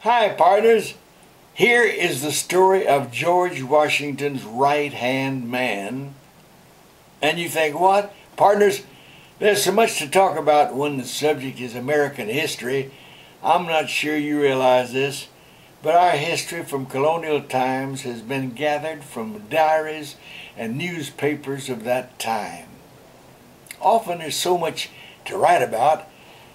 Hi, partners. Here is the story of George Washington's right-hand man. And you think, what? Partners, there's so much to talk about when the subject is American history. I'm not sure you realize this, but our history from colonial times has been gathered from diaries and newspapers of that time. Often there's so much to write about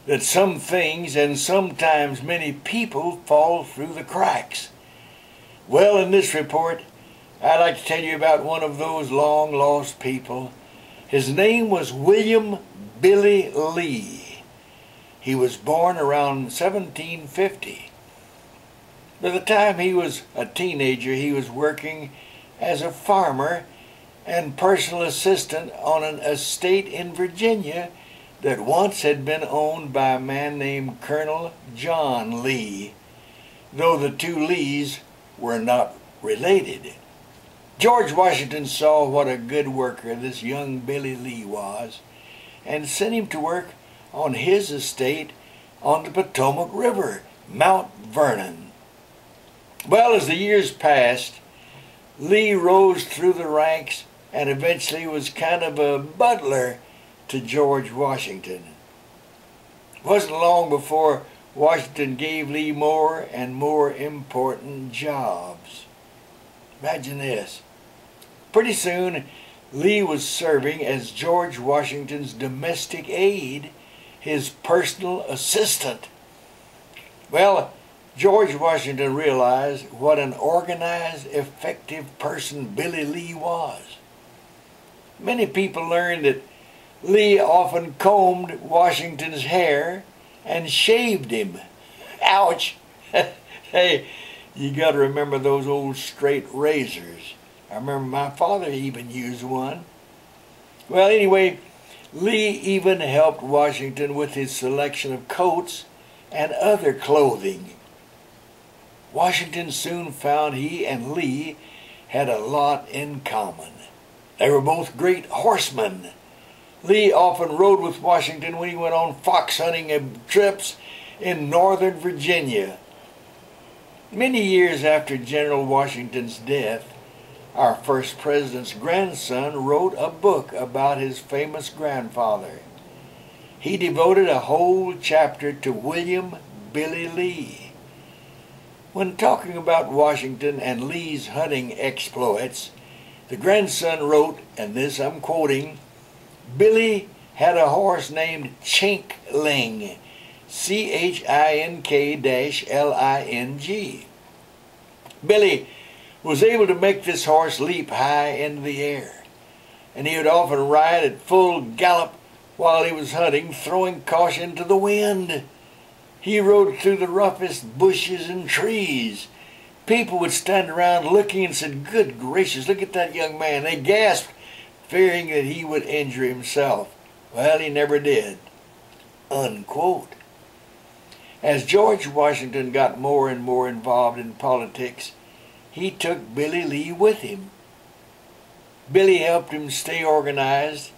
that some things and sometimes many people fall through the cracks. Well, in this report, I'd like to tell you about one of those long-lost people. His name was William Billy Lee. He was born around 1750. By the time he was a teenager, he was working as a farmer and personal assistant on an estate in Virginia that once had been owned by a man named Colonel John Lee, though the two Lees were not related. George Washington saw what a good worker this young Billy Lee was and sent him to work on his estate on the Potomac River, Mount Vernon. Well, as the years passed, Lee rose through the ranks and eventually was kind of a butler to George Washington. It wasn't long before Washington gave Lee more and more important jobs. Imagine this. Pretty soon, Lee was serving as George Washington's domestic aide, his personal assistant. Well, George Washington realized what an organized, effective person Billy Lee was. Many people learned that Lee often combed Washington's hair and shaved him. Ouch! Hey, you got to remember those old straight razors. I remember my father even used one. Well, anyway, Lee even helped Washington with his selection of coats and other clothing. Washington soon found he and Lee had a lot in common. They were both great horsemen. Lee often rode with Washington when he went on fox hunting trips in northern Virginia. Many years after General Washington's death, our first president's grandson wrote a book about his famous grandfather. He devoted a whole chapter to William Billy Lee. When talking about Washington and Lee's hunting exploits, the grandson wrote, and this I'm quoting, "Billy had a horse named Chinkling, Chink-Ling. Billy was able to make this horse leap high into the air, and he would often ride at full gallop while he was hunting, throwing caution to the wind. He rode through the roughest bushes and trees. People would stand around looking and said, 'Good gracious, look at that young man.' They gasped, fearing that he would injure himself. Well, he never did." Unquote. As George Washington got more and more involved in politics, he took Billy Lee with him. Billy helped him stay organized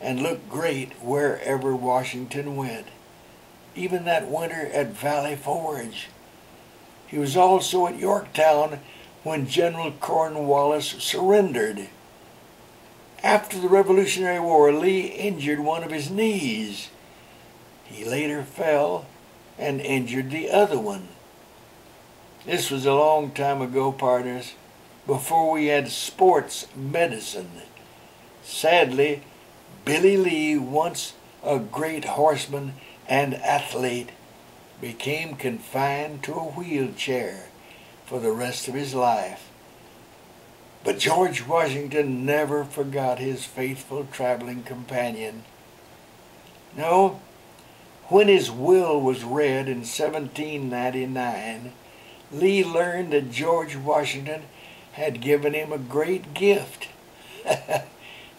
and look great wherever Washington went, even that winter at Valley Forge. He was also at Yorktown when General Cornwallis surrendered. After the Revolutionary War, Lee injured one of his knees. He later fell and injured the other one. This was a long time ago, partners, before we had sports medicine. Sadly, Billy Lee, once a great horseman and athlete, became confined to a wheelchair for the rest of his life. But George Washington never forgot his faithful traveling companion. No, when his will was read in 1799, Lee learned that George Washington had given him a great gift.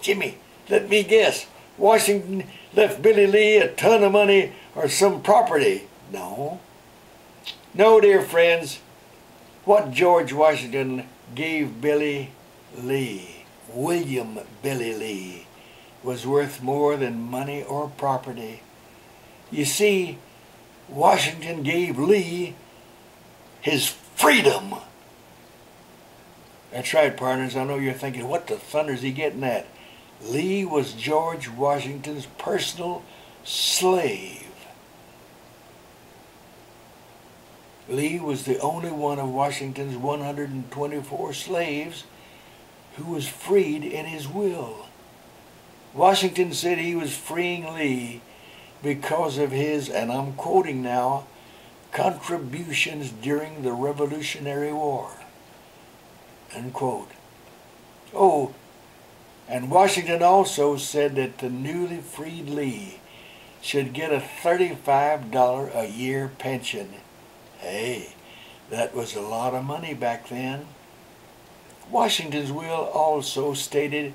Jimmy, let me guess. Washington left Billy Lee a ton of money or some property. No. No, dear friends. What George Washington gave Billy Lee, William Billy Lee, was worth more than money or property. You see, Washington gave Lee his freedom. That's right, partners. I know you're thinking, what the thunder is he getting at? Lee was George Washington's personal slave. Lee was the only one of Washington's 124 slaves who was freed in his will. Washington said he was freeing Lee because of his, and I'm quoting now, contributions during the Revolutionary War. Unquote. Oh, and Washington also said that the newly freed Lee should get a $35 a year pension. Hey, that was a lot of money back then. Washington's will also stated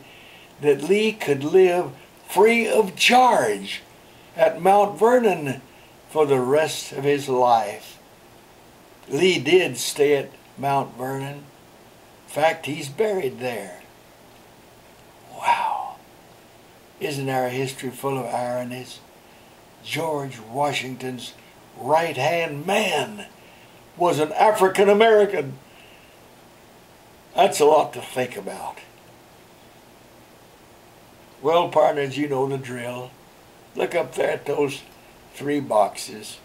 that Lee could live free of charge at Mount Vernon for the rest of his life. Lee did stay at Mount Vernon. In fact, he's buried there. Wow. Isn't our history full of ironies? George Washington's right-hand man was an African American. That's a lot to think about. Well, partners, you know the drill. Look up there at those 3 boxes.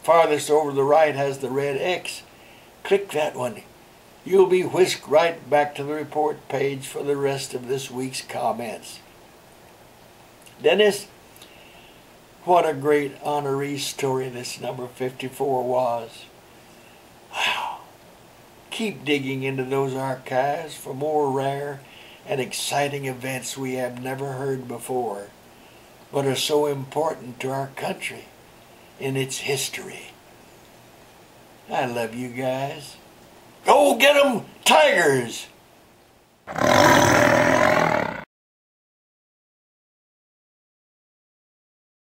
Farthest over to the right has the red X. Click that one. You'll be whisked right back to the report page for the rest of this week's comments. Dennis, what a great honoree story this number 54 was. Wow. Keep digging into those archives for more rare and exciting events we have never heard before, but are so important to our country in its history. I love you guys. Go get 'em, Tigers!